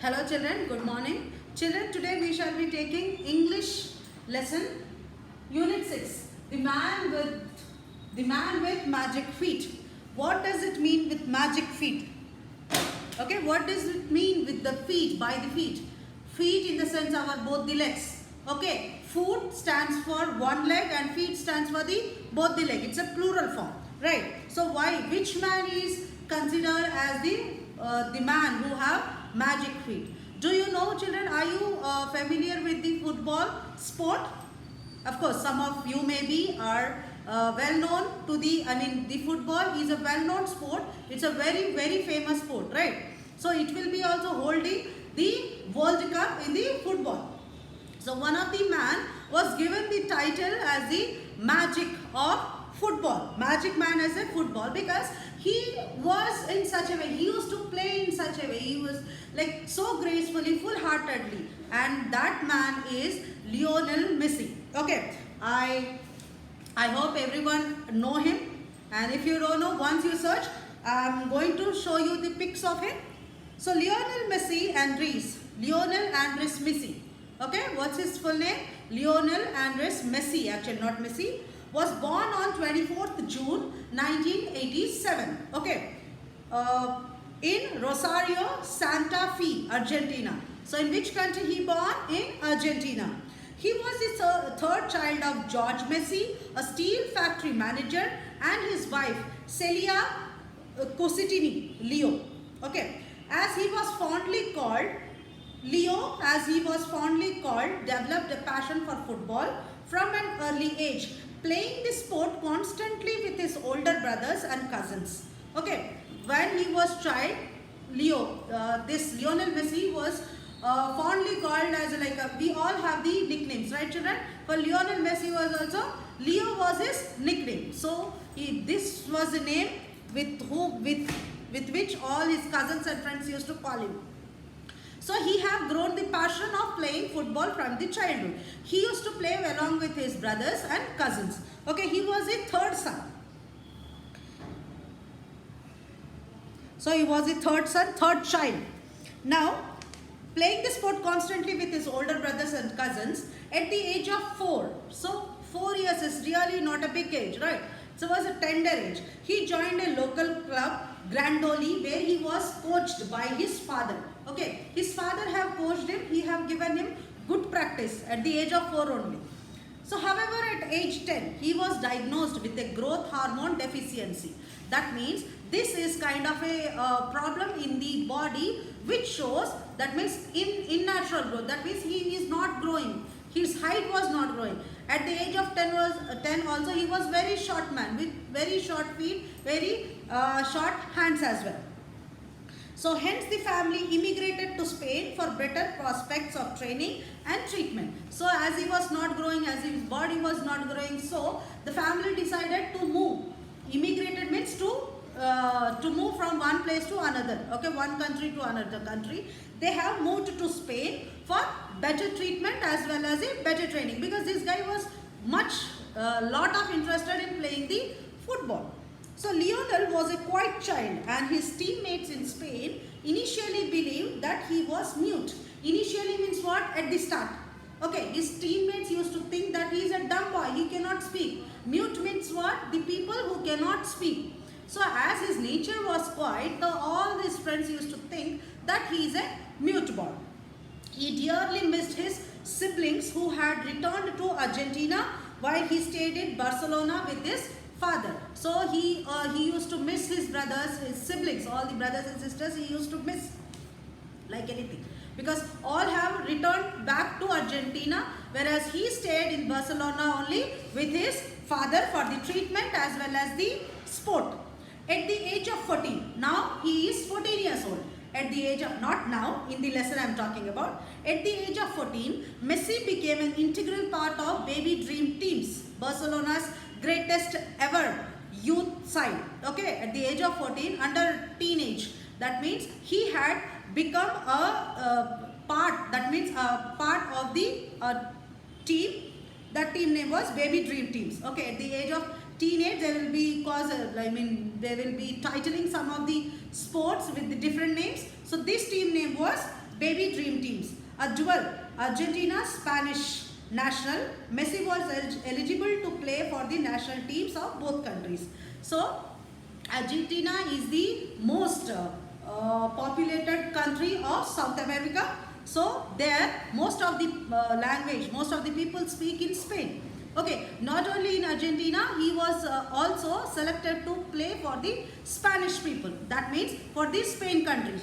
Hello children, good morning. Children, today we shall be taking English lesson unit 6. The man with magic feet. What does it mean with magic feet? Okay, what does it mean with the feet, by the feet? Feet in the sense of both the legs. Okay, foot stands for one leg and feet stands for both the leg. It's a plural form, right? So which man is considered as the man who have magic feet? Do you know, children, are you familiar with the football sport? Of course, some of you maybe are well known to the football is a well known sport. It's a very, very famous sport, right? So it will be also holding the World Cup in the football. So one of the man was given the title as the magic of football. Magic man as a football, because he was in such a way, he used to play in such a way, he was like so gracefully, full-heartedly, and that man is Lionel Messi. Okay, I hope everyone know him, and if you don't know, once you search, I'm going to show you the pics of him. So Lionel Andres Messi. Okay, what's his full name? Lionel Andres Messi, actually not Messi, was born on 24th June 1987. Okay, in Rosario, Santa Fe, Argentina. So in which country he born? In Argentina. He was the third child of George Messi, a steel factory manager, and his wife Celia Cositini, Leo. Okay, as he was fondly called, Leo, developed a passion for football from an early age, playing the sport constantly with his older brothers and cousins. Okay, when he was child, this Lionel Messi was fondly called as we all have the nicknames, right children? For Lionel Messi was also, Leo was his nickname. So this was the name with which all his cousins and friends used to call him. So he have grown the passion of playing football from the childhood. He used to play along with his brothers and cousins. Okay, he was a third son. So he was the third child. Now, playing the sport constantly with his older brothers and cousins at the age of 4. So 4 years is really not a big age, right? So it was a tender age. He joined a local club, Grandoli, where he was coached by his father. Okay, his father have coached him, he have given him good practice at the age of 4 only. So however, at age 10, he was diagnosed with a growth hormone deficiency. That means this is kind of a problem in the body which shows, that means in natural growth. That means he is not growing. His height was not growing. At the age of 10 also, he was very short man with very short feet, very short hands as well. So hence the family immigrated to Spain for better prospects of training and treatment. So as he was not growing, as his body was not growing, so the family decided to move. Immigrated means to move from one place to another. Okay, one country to another country. They have moved to Spain for better treatment as well as a better training, because this guy was lot of interested in playing the football. So Lionel was a quiet child, and his teammates in Spain initially believed that he was mute. Initially means what? At the start. Okay, his teammates used to think that he is a dumb boy, he cannot speak. Mute means what? The people who cannot speak. So as his nature was quiet, all his friends used to think that he is a mute boy. He dearly missed his siblings who had returned to Argentina while he stayed in Barcelona with his father. So he used to miss his brothers, his siblings, all the brothers and sisters he used to miss like anything, because all have returned back to Argentina, whereas he stayed in Barcelona only with his father for the treatment as well as the sport. At the age of 14, now he is 14 years old. At the age of, not now, in the lesson I am talking about, at the age of 14, Messi became an integral part of Baby Dream teams, Barcelona's greatest ever youth side. Okay, at the age of 14, under teenage, that means he had become a part, that means a part of the team. That team name was Baby Dream Teams. Okay, at the age of teenage, there will be they will be titling some of the sports with the different names. So this team name was baby dream teams. A dual, Argentina, Spanish national. Messi was eligible to play for the national teams of both countries. So Argentina is the most populated country of South America. So there most of the language, most of the people speak in Spain. Okay, not only in Argentina, he was also selected to play for the Spanish people. That means for the Spain country.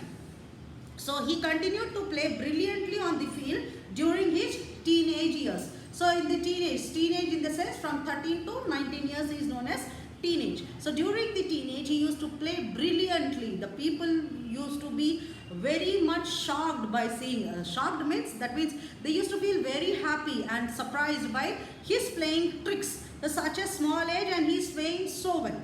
So he continued to play brilliantly on the field during his teenage years. So in the teenage in the sense from 13 to 19 years is known as teenage. So during the teenage he used to play brilliantly. The people used to be very much shocked by seeing, shocked means that means they used to feel very happy and surprised by his playing tricks. Such a small age and he is playing so well.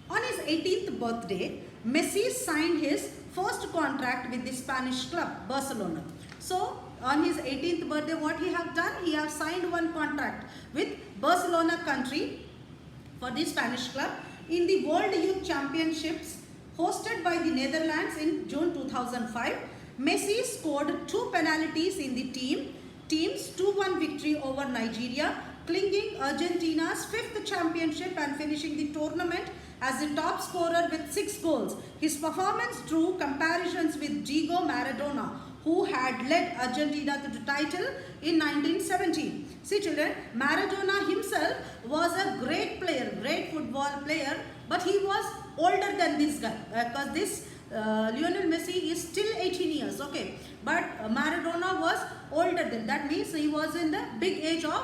On his 18th birthday, Messi signed his first contract with the Spanish club Barcelona. So on his 18th birthday, what he have done? He have signed one contract with Barcelona country for the Spanish club in the World Youth Championships hosted by the Netherlands in June 2005. Messi scored 2 penalties in the team's 2-1 victory over Nigeria, clinging Argentina's 5th championship and finishing the tournament as the top scorer with 6 goals. His performance drew comparisons with Diego Maradona, who had led Argentina to the title in 1970. See children, Maradona himself was a great player, great football player, but he was older than this guy because this Lionel Messi is still 18 years, okay, but Maradona was older than that, means he was in the big age of,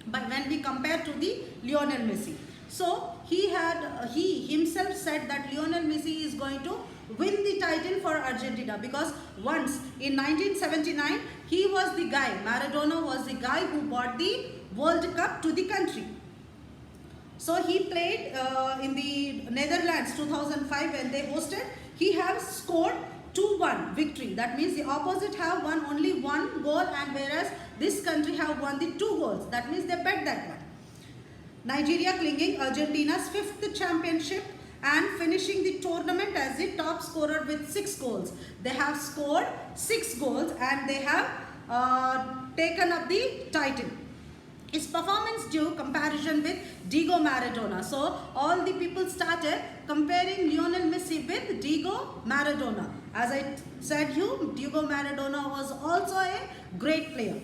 but when we compare to the Lionel Messi. So he himself said that Lionel Messi is going to win the title for Argentina because once in 1979 he was the guy, Maradona was the guy who brought the World Cup to the country. So he played in the Netherlands 2005 when they hosted. He has scored 2-1 victory. That means the opposite have won only 1 goal and whereas this country have won the 2 goals. That means they bet that one. Nigeria clinging Argentina's 5th championship and finishing the tournament as the top scorer with 6 goals. They have scored 6 goals and they have taken up the title. His performance drew comparison with Diego Maradona. So all the people started comparing Lionel Messi with Diego Maradona. As I said you, Diego Maradona was also a great player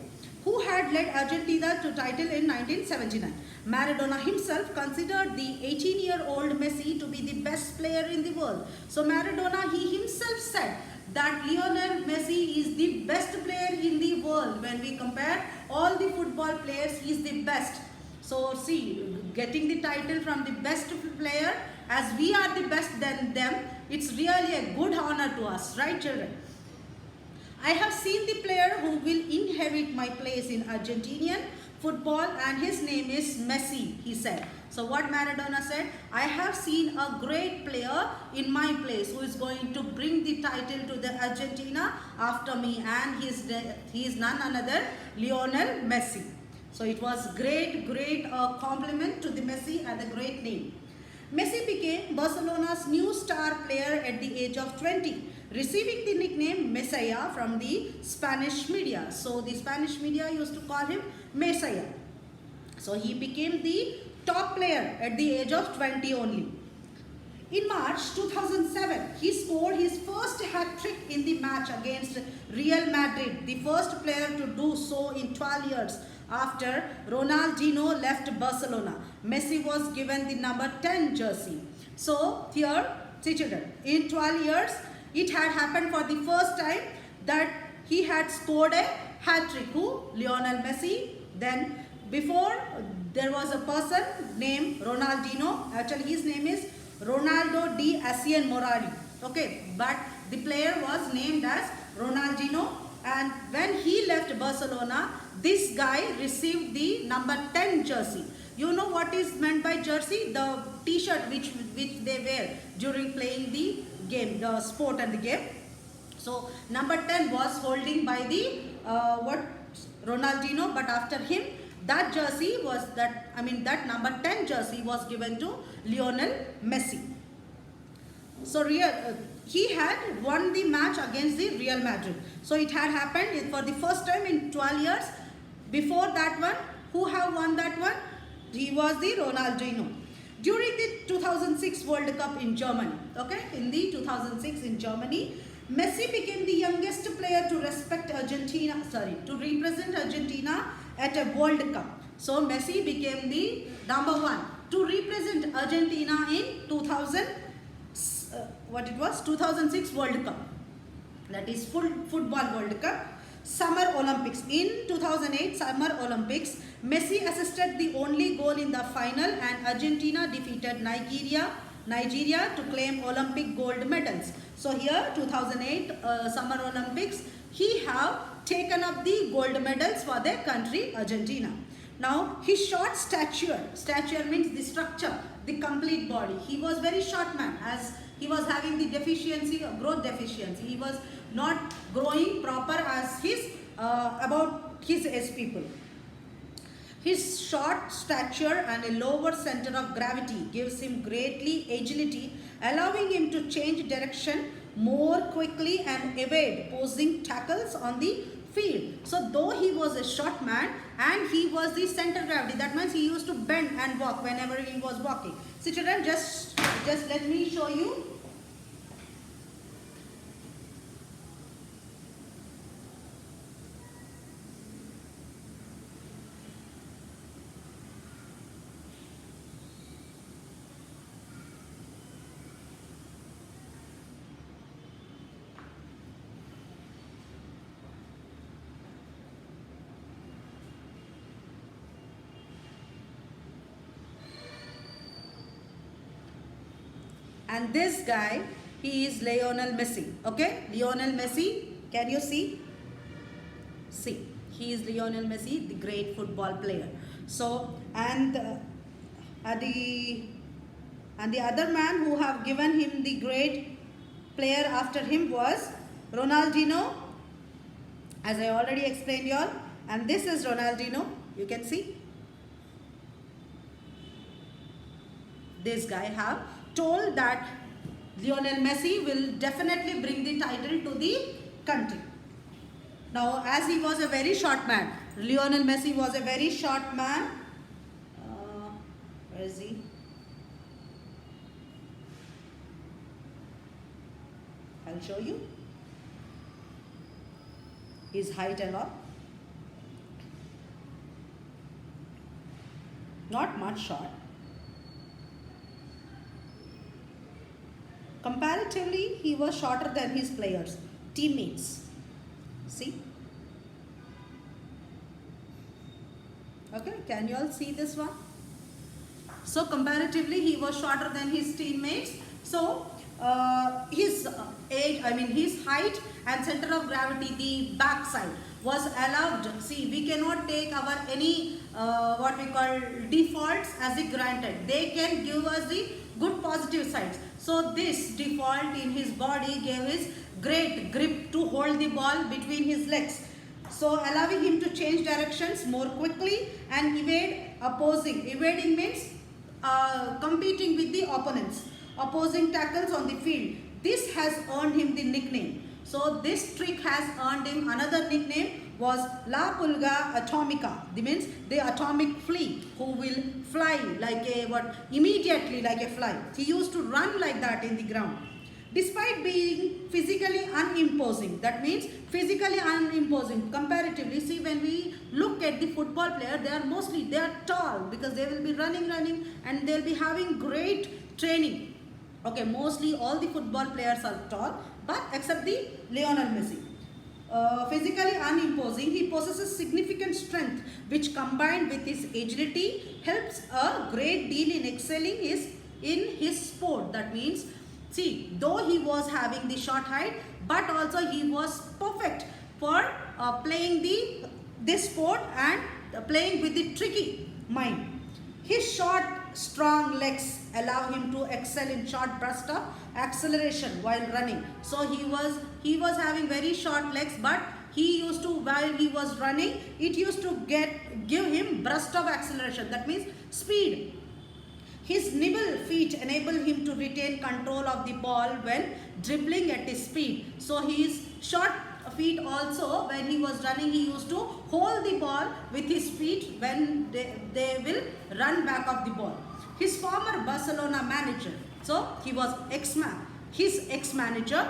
who had led Argentina to title in 1979. Maradona himself considered the 18-year-old Messi to be the best player in the world. So Maradona, he himself said that Lionel Messi is the best player in the world. When we compare all the football players, he is the best. So see, getting the title from the best player, as we are the best than them, it's really a good honor to us, right children? I have seen the player who will inherit my place in Argentinian football and his name is Messi, he said. So what Maradona said, I have seen a great player in my place who is going to bring the title to the Argentina after me, and he is none other Lionel Messi. So it was great compliment to the Messi and a great name. Messi became Barcelona's new star player at the age of 20, receiving the nickname Messiah from the Spanish media. So the Spanish media used to call him Messiah. So he became the top player at the age of 20 only. In March 2007, he scored his first hat-trick in the match against Real Madrid, the first player to do so in 12 years after Ronaldinho left Barcelona. Messi was given the number 10 jersey. So here, see children, in 12 years, it had happened for the first time that he had scored a hat-trick. Who? Lionel Messi. Then before, there was a person named Ronaldinho. Actually, his name is Ronaldo de Asian Morali. Okay, but the player was named as Ronaldinho, and when he left Barcelona, this guy received the number 10 jersey. You know what is meant by jersey? The t-shirt which they wear during playing the game, the sport and the game. So number 10 was holding by the Ronaldinho, but after him, that jersey was that number 10 jersey was given to Lionel Messi. So he had won the match against the Real Madrid. So it had happened for the first time in 12 years. Before that one, who have won that one? He was the Ronaldinho. During the 2006 World Cup in Germany, okay, in the 2006 in Germany, Messi became the youngest player to represent Argentina at a World Cup. So Messi became the number one to represent Argentina in 2006 World Cup. That is football World Cup. Summer Olympics. In 2008 Summer Olympics, Messi assisted the only goal in the final and Argentina defeated Nigeria to claim Olympic gold medals. So here 2008 Summer Olympics, he have taken up the gold medals for their country Argentina. Now his short stature means the structure, the complete body. He was very short man, as he was having the growth deficiency. He was not growing proper as his about his age people. His short stature and a lower center of gravity gives him greatly agility, allowing him to change direction more quickly and evade opposing tackles on the field. So though he was a short man and he was the center gravity, that means he used to bend and walk whenever he was walking. So children, just let me show you. And this guy, he is Lionel Messi. Okay, Lionel Messi, can you see? See, he is Lionel Messi, the great football player. So, and the other man who have given him the great player after him was Ronaldinho, as I already explained you all. And this is Ronaldinho, you can see. This guy have told that Lionel Messi will definitely bring the title to the country. Now, as he was a very short man, Lionel Messi was a very short man. Where is he? I'll show you his height and all. Not much short. Comparatively, he was shorter than his players, teammates. See? Okay, can you all see this one? So comparatively, he was shorter than his teammates. So his his height and center of gravity, the backside, was allowed. See, we cannot take our any what we call defaults as a granted. They can give us the good positive sides. So this default in his body gave his great grip to hold the ball between his legs. So allowing him to change directions more quickly and evade opposing. Evading means competing with the opponents. Opposing tackles on the field. This has earned him the nickname. So this trick has earned him another nickname was La Pulga Atomica. That means the atomic flea who will fly like a immediately like a fly. He used to run like that in the ground. Despite being physically unimposing, that means physically unimposing comparatively. See, when we look at the football player, they are tall because they will be running and they'll be having great training. Okay, mostly all the football players are tall, but except the Lionel Messi. Physically unimposing, he possesses significant strength, which combined with his agility helps a great deal in excelling in his sport. That means, see, though he was having the short height, but also he was perfect for playing this sport and playing with the tricky mind. His short, strong legs allow him to excel in short burst of acceleration while running. So he was having very short legs, but he used to, while he was running, it used to give him burst of acceleration. That means speed. His nimble feet enable him to retain control of the ball when dribbling at his speed. So his short feet also, when he was running, he used to hold the ball with his feet when they will run back of the ball. His former Barcelona manager, so he was his ex-manager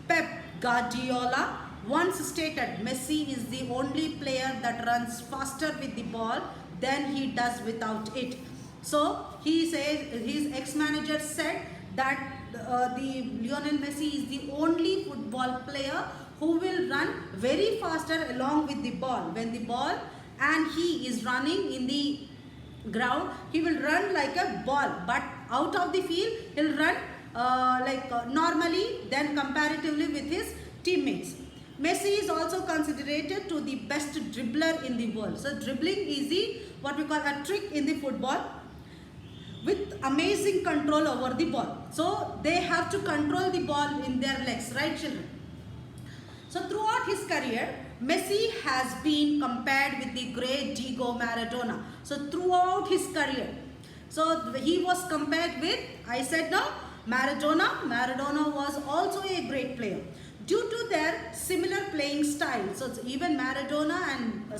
Pep Guardiola once stated Messi is the only player that runs faster with the ball than he does without it. So he says, his ex-manager said that the Lionel Messi is the only football player who will run very faster along with the ball. When the ball and he is running in the ground, he will run like a ball, but out of the field he'll run normally than comparatively with his teammates. Messi is also considered to the best dribbler in the world. So dribbling is the what we call a trick in the football with amazing control over the ball. So they have to control the ball in their legs, right children? So throughout his career, Messi has been compared with the great Diego Maradona. So throughout his career, so he was compared with, I said now, Maradona. Maradona was also a great player. Due to their similar playing style, so even Maradona and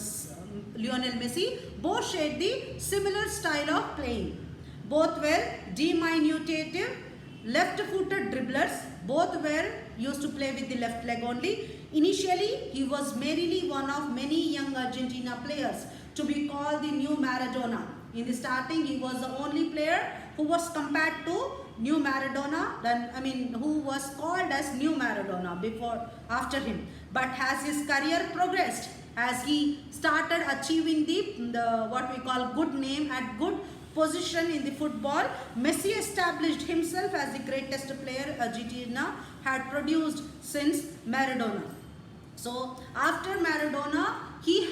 Lionel Messi both shared the similar style of playing. Both were diminutive, left-footed dribblers. Both were used to play with the left leg only. Initially, he was merely one of many young Argentina players to be called the new Maradona. In the starting, he was the only player who was compared to new Maradona, who was called as new Maradona after him. But as his career progressed, as he started achieving the what we call good name at good position in the football, Messi established himself as the greatest player Argentina had produced since Maradona. So after Maradona, he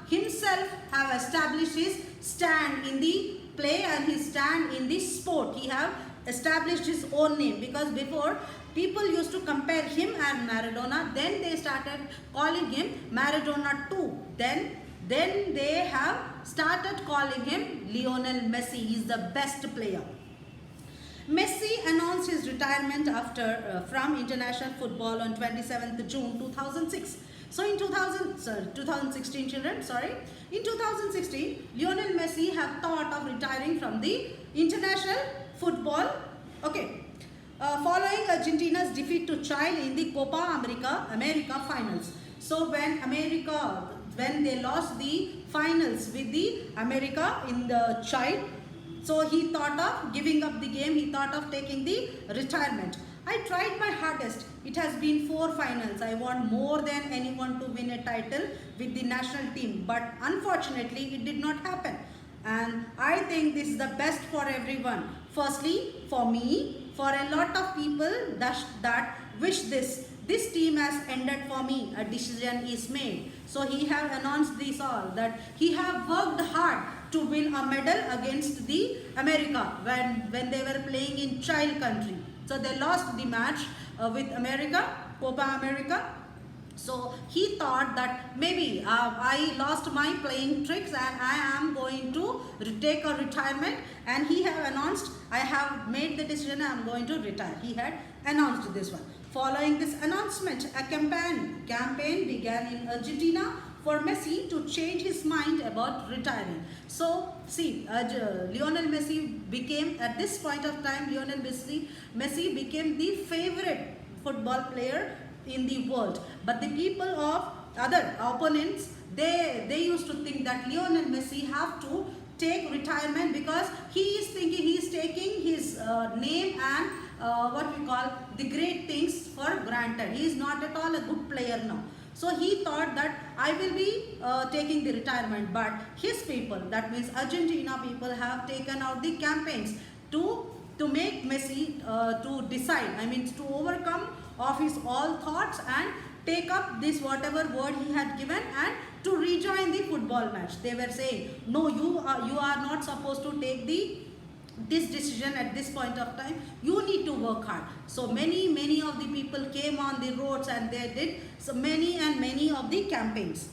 himself have established his stand in the play and his stand in the sport. He have established his own name, because before people used to compare him and Maradona, then they started calling him Maradona too. Then they have started calling him Lionel Messi. He is the best player. Messi announced his retirement from international football on 27th June 2006. So in 2016 children, in 2016, Lionel Messi have thought of retiring from the international football. Okay. Following Argentina's defeat to Chile in the Copa America finals. So when they lost the finals with the America in the Chile, so he thought of giving up the game. He thought of taking the retirement. I tried my hardest. It has been 4 finals. I want more than anyone to win a title with the national team. But unfortunately, it did not happen. And I think this is the best for everyone. Firstly, for me, for a lot of people that wish this team has ended for me. A decision is made. So he have announced this all, that he have worked hard to win a medal against the America when they were playing in child country. So they lost the match with America, Copa America. So he thought that maybe I lost my playing tricks and I am going to take a retirement, and he have announced, I have made the decision, I am going to retire. He had announced this one. Following this announcement, a campaign began in Argentina for Messi to change his mind about retiring. So see, Lionel Messi became, at this point of time, Messi became the favorite football player in the world. But the people of other opponents, they used to think that Lionel Messi have to take retirement, because he is thinking he is taking his name and what we call the great things for granted. He is not at all a good player now. So he thought that I will be taking the retirement. But his people, that means Argentina people, have taken out the campaigns to make Messi to decide, to overcome of his all thoughts and take up this whatever word he had given and to rejoin the football match. They were saying, no, you are not supposed to take this decision at this point of time. You need to work hard. So many of the people came on the roads and they did so many of the campaigns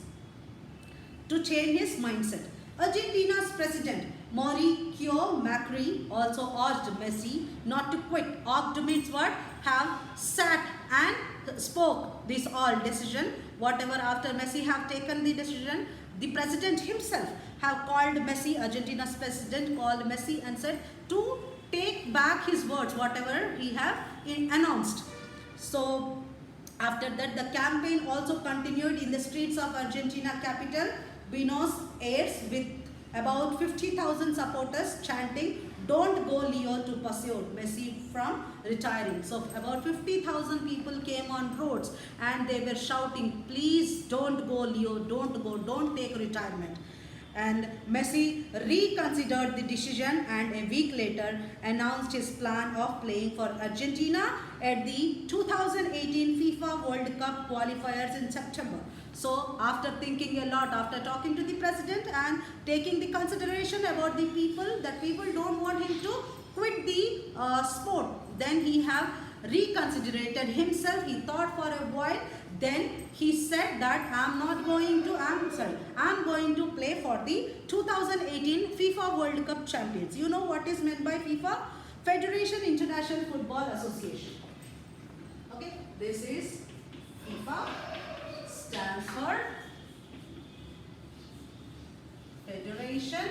to change his mindset. Argentina's president Mauricio Macri also urged Messi not to quit. Urged means what? Have sat and spoke this all decision. Whatever after Messi have taken the decision, the president himself have called Messi, Argentina's president called Messi and said to take back his words, whatever he have announced. So after that, the campaign also continued in the streets of Argentina capital, Buenos Aires, with about 50,000 supporters chanting, "Don't go Leo," to persuade Messi from retiring. So about 50,000 people came on roads and they were shouting, "Please don't go Leo, don't go, don't take retirement." And Messi reconsidered the decision and a week later announced his plan of playing for Argentina at the 2018 FIFA World Cup qualifiers in September. So after thinking a lot, after talking to the president and taking the consideration about the people, that people don't want him to quit the sport, then he have reconsidered himself. He thought for a while. Then he said that I'm going to play for the 2018 FIFA World Cup champions. You know what is meant by FIFA? Federation International Football Association. Okay, this is FIFA, stands for Federation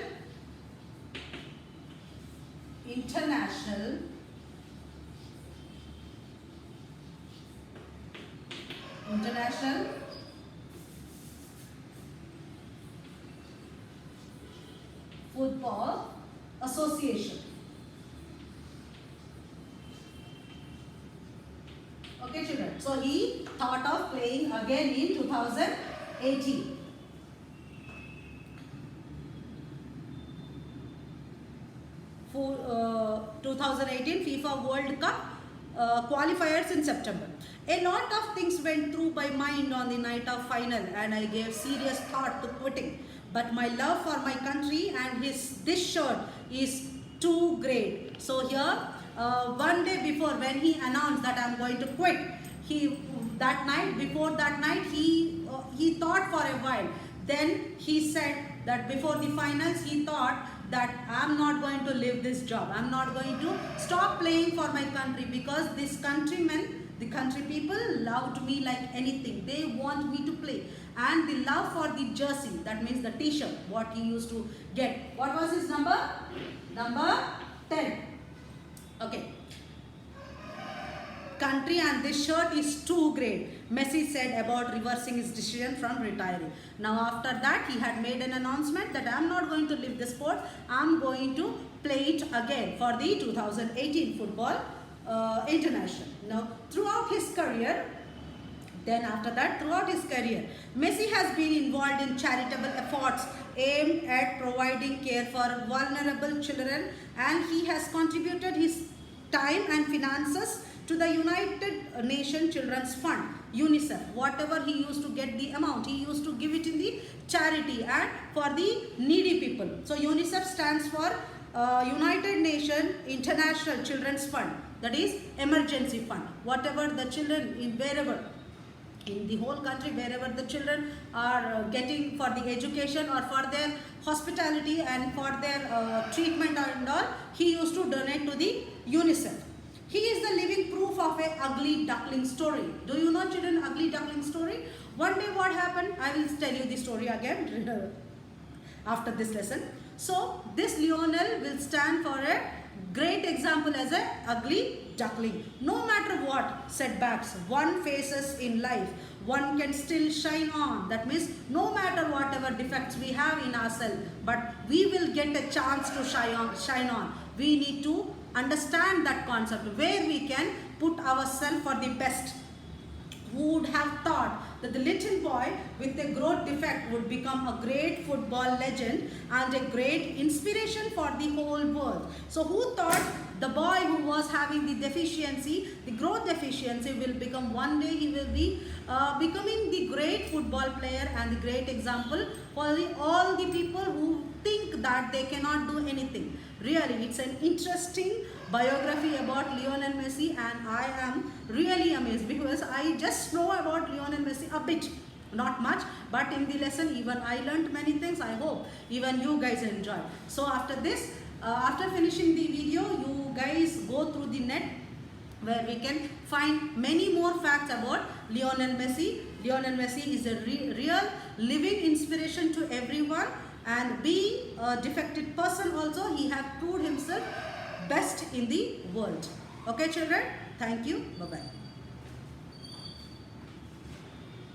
International Football Association. Okay, children. So he thought of playing again in 2018. For 2018 FIFA World Cup qualifiers in September. A lot of things went through my mind on the night of final and I gave serious thought to quitting. But my love for my country and this shirt is too great. So here, one day before when he announced that I'm going to quit, before that night, he thought for a while. Then he said that before the finals, he thought that I'm not going to leave this job. I'm not going to stop playing for my country because this countrymen, the country people loved me like anything. They want me to play. And the love for the jersey, that means the t-shirt, what he used to get. What was his number? Number 10. Okay. Country and this shirt is too great, Messi said about reversing his decision from retiring. Now after that, he had made an announcement that I'm not going to leave the sport. I'm going to play it again for the 2018 Football International. Now throughout his career, Messi has been involved in charitable efforts aimed at providing care for vulnerable children, and he has contributed his time and finances to the United Nations Children's Fund, UNICEF. Whatever he used to get the amount, he used to give it in the charity and for the needy people. So UNICEF stands for United Nations International Children's Fund, that is emergency fund. Whatever the children in wherever in the whole country, wherever the children are getting for the education or for their hospitality and for their treatment and all, he used to donate to the UNICEF. He is the living proof of a ugly duckling story. Do you know, children, ugly duckling story? One day what happened? I will tell you the story again after this lesson. So this Lionel will stand for a great example as a ugly duckling. No matter what setbacks one faces in life, one can still shine on. That means no matter whatever defects we have in ourselves, but we will get a chance to shine on. We need to understand that concept where we can put ourselves for the best. Who would have thought that the little boy with a growth defect would become a great football legend and a great inspiration for the whole world? So who thought the boy who was having the deficiency, the growth deficiency, will become one day he will be becoming the great football player and the great example for all the people who think that they cannot do anything. Really, it's an interesting biography about Lionel Messi, and I am really amazed because I just know about Lionel Messi a bit. not much, but in the lesson even I learned many things. I hope even you guys enjoy. So after this, after finishing the video, you guys go through the net where we can find many more facts about Lionel Messi. Lionel Messi is a real living inspiration to everyone, and being a defected person also, he has proved himself best in the world. Okay children, thank you, bye bye.